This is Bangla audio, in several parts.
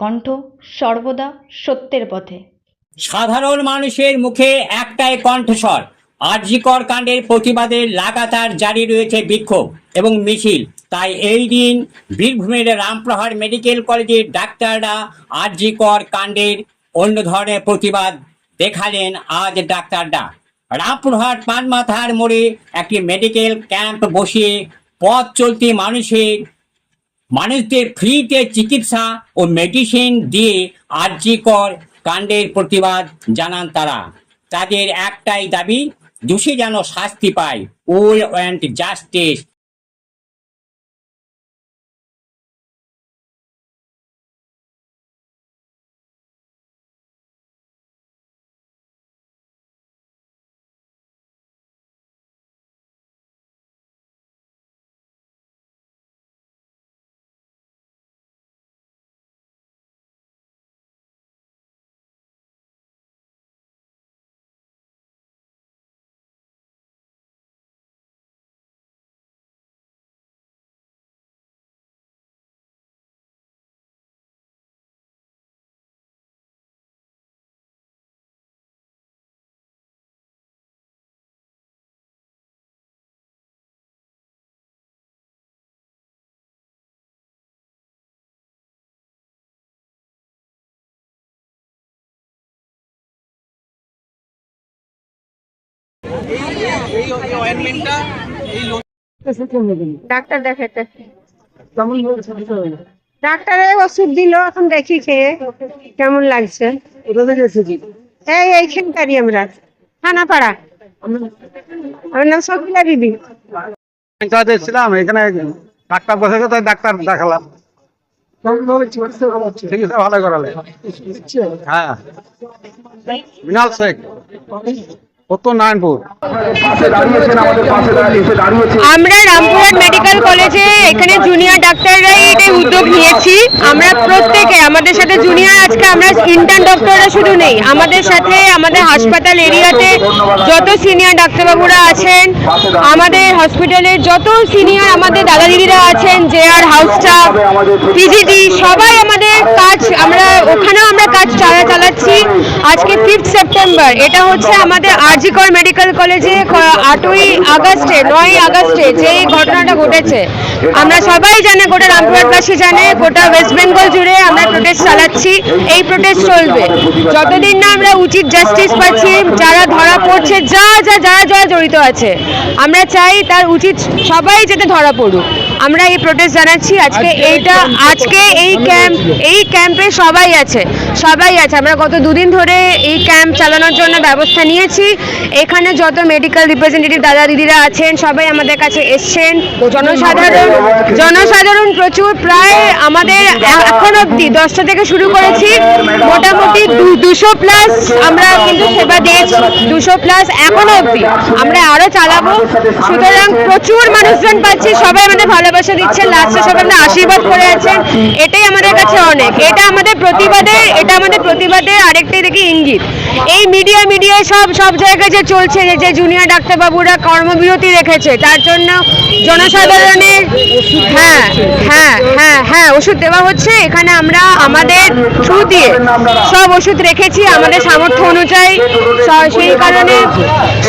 কণ্ঠ সর্বদা সত্যের পথে। সাধারণ মানুষের মুখে একটাই কণ্ঠস্বর। আর.জি. কর কাণ্ডের প্রতিবাদে লাগাতার জারি রয়েছে বিক্ষোভ এবং মিছিল। তাই এই দিন বীরভূমের রামপুরহাট মেডিকেল কলেজের ডাক্তাররা আর.জি. কর কাণ্ডের অন্য ধরনের প্রতিবাদ দেখালেন আজ ডাক্তাররা। রামপুরহাট পানমাথার মোড়ে একটি মেডিকেল ক্যাম্প বসিয়ে পথ চলতি মানুষদের ফ্রিতে চিকিৎসা ও মেডিসিন দিয়ে আর.জি. কর কাণ্ডের প্রতিবাদ জানান তারা। তাদের একটাই দাবি, দোষী যেন শাস্তি পায়। We want justice. ডাক্তার দেখাতে ডাক্তারে ওষুধ দিল, এখন দেখি খেয়ে কেমন লাগছে। এইখানকারই আমরা থানাপাড়া। আমার নাম শকিলা বিবি। ছিলাম এখানে, ডাক্তার বসেছে তাই ডাক্তার দেখালাম, চিকিৎসা ভালো করালে। হ্যাঁ, বিনাল শেখ, উত্তর নারায়ণপুর। আমরা রামপুরহাট মেডিকেল কলেজে এখানে জুনিয়র ডাক্তাররাই এটাই উদ্যোগ নিয়েছি। আমরা প্রত্যেকে, আমাদের সাথে জুনিয়র, আজকে আমরা ইন্টার্ন ডক্টররা শুধু নেই, আমাদের সাথে আমাদের হাসপাতাল এরিয়াতে যত সিনিয়র ডাক্তারবাবুরা আছেন, আমাদের হসপিটালের যত সিনিয়র আমাদের দাদা দিদিরা আছেন, জেআর, হাউস স্টাফ, পিজিটি, সবাই আমাদের কাজ, আমরা ওখানেও আমরা কাজ চালাচ্ছি। আজকে 5 সেপ্টেম্বর, এটা হচ্ছে আমাদের আর.জি. কর মেডিকেল কলেজে 8ই আগস্টে 9ই আগস্টে যে ঘটনাটা ঘটেছে, আমরা সবাই জানে, গোটা রামপুরহাটবাসী জানে, গোটা ওয়েস্ট বেঙ্গল জুড়ে আমরা প্রোটেস্ট চালাচ্ছি। এই প্রোটেস্ট চলবে যতদিন না আমরা উচিত জাস্টিস পাচ্ছি। যারা ধরা পড়ছে, যারা জড়িত আছে, আমরা চাই তার উচিত, সবাই যাতে ধরা পড়ুক। আমরা এই প্রোটেস্ট জানাচ্ছি আজকে। আজকে এই ক্যাম্পে সবাই আছে। আমরা গত 2 দিন ধরে এই ক্যাম্প চালানোর জন্য ব্যবস্থা নিয়েছি। এখানে যত মেডিকেল রিপ্রেজেন্টেটিভ দাদা দিদিরা আছেন, সবাই আমাদের কাছে এসছেন। জনসাধারণ প্রচুর, প্রায় আমাদের এখন অবধি 10টা থেকে শুরু করেছি, মোটামুটি 200+ আমরা কিন্তু সেবা দিয়েছি। 200+ এখনো অবধি, আমরা আরো চালাবো। সুতরাং প্রচুর মানুষজন পাচ্ছি, সবাই আমাদের ভালোবাসা দিচ্ছেন, লাস্টে সবাই আমাদের আশীর্বাদ করে আছেন। এটাই আমাদের কাছে অনেক। এটা আমাদের প্রতিবাদের আরেকটাই দেখি ইঙ্গিত। এই মিডিয়ায় সব জায়গায় যে চলছে, যে জুনিয়র ডাক্তারবাবুরা কর্মবিরতি রেখেছে, তার জন্য জনসাধারণের হ্যাঁ ওষুধ দেওয়া হচ্ছে। এখানে আমরা আমাদের থ্রু দিয়ে সব ওষুধ রেখেছি আমাদের সামর্থ্য অনুযায়ী। সেই কারণে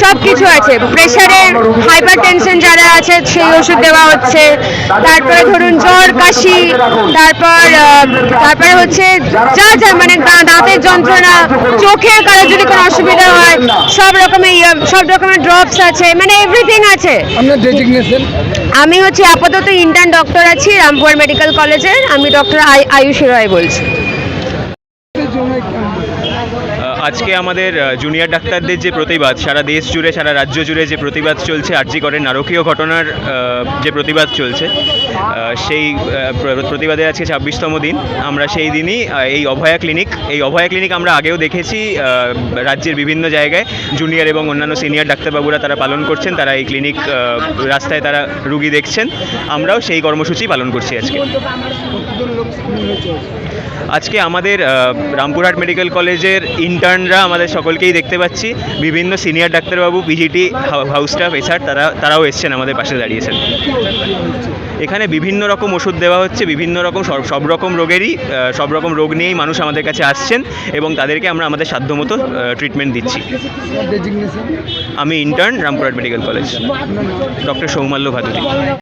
সব কিছু আছে। প্রেশারের, হাইপার টেনশন যারা আছে, সেই ওষুধ দেওয়া হচ্ছে। তারপরে ধরুন জ্বর, কাশি, তারপরে হচ্ছে যা মানে দাঁতের যন্ত্রণা, চোখের কারো যদি কোনো অসুবিধা হয়, সব রকমের ড্রপস আছে, মানে এভরিথিং আছে। আমি হচ্ছে আপাতত ইন্টার্ন ডক্টর আছি রামপুরহাট মেডিকেল কলেজের। আমি ডক্টর আয়ুষী রায় বলছি। আজকে আমাদের জুনিয়র ডাক্তারদের যে প্রতিবাদ, সারা দেশ জুড়ে, সারা রাজ্য জুড়ে যে প্রতিবাদ চলছে, আর.জি. করের নারকীয় ঘটনার যে প্রতিবাদ চলছে, সেই প্রতিবাদের আজকে 26তম দিন। আমরা সেই দিনই এই অভয়া ক্লিনিক আমরা আগেও দেখেছি রাজ্যের বিভিন্ন জায়গায় জুনিয়র এবং অন্যান্য সিনিয়র ডাক্তারবাবুরা তারা পালন করছেন। তারা এই ক্লিনিক, রাস্তায় তারা রুগী দেখছেন। আমরাও সেই কর্মসূচি পালন করছি আজকে। আজকে আমাদের রামপুরহাট মেডিকেল কলেজের ইন্টার্নরা আমাদের সকলকেই দেখতে পাচ্ছি, বিভিন্ন সিনিয়র ডাক্তারবাবু, পিজিটি, হাউস স্টাফ, এছাড়া তারাও এসছেন, আমাদের পাশে দাঁড়িয়েছেন। এখানে বিভিন্ন রকম ওষুধ দেওয়া হচ্ছে, বিভিন্ন রকম সব রকম রোগেরই সব রকম রোগ নিয়েই মানুষ আমাদের কাছে আসছেন এবং তাদেরকে আমরা আমাদের সাধ্যমতো ট্রিটমেন্ট দিচ্ছি। আমি intern, Rampurhat medical college, doctor Soumalya Bhaduri.